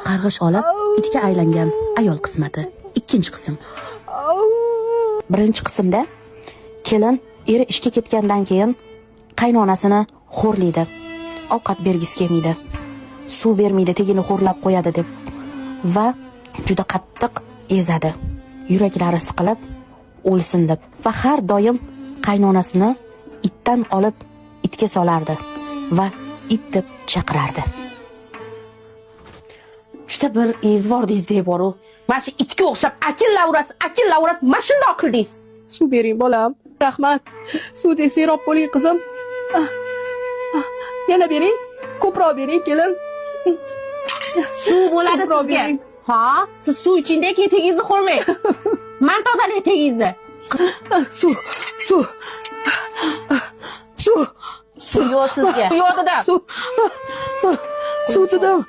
qarg'ish olib itga aylangan ayol qismati. Ikkinchi qism. Birinchi qismda kelin eri ishga ketgandan keyin qaynonasini xo'rlaydi. Ovqat bergisi kelmaydi. Suv bermaydi, tegini xo'rlab qo'yadi deb va juda qattiq ezadi. Yuraklari siqilib o'lsin deb va har doim qaynonasini itdan olib itga solardi va it deb chaqirardi. Juda bir ezvordingiz deb boru. Mana shu itga o'xshab akillavras, mana shunday qildingiz. Suv bering bolam. Rahmat. Suvdek serob bo'ling qizim. Yana bering. Ko'proq bering kelin. Suv bo'ladi sizga. Ha, siz suv ichingda etingizni xo'rlang. Men tozalang etingizni. Suv. Suv yo'q sizga. Yo'q dedim. Suv dedim.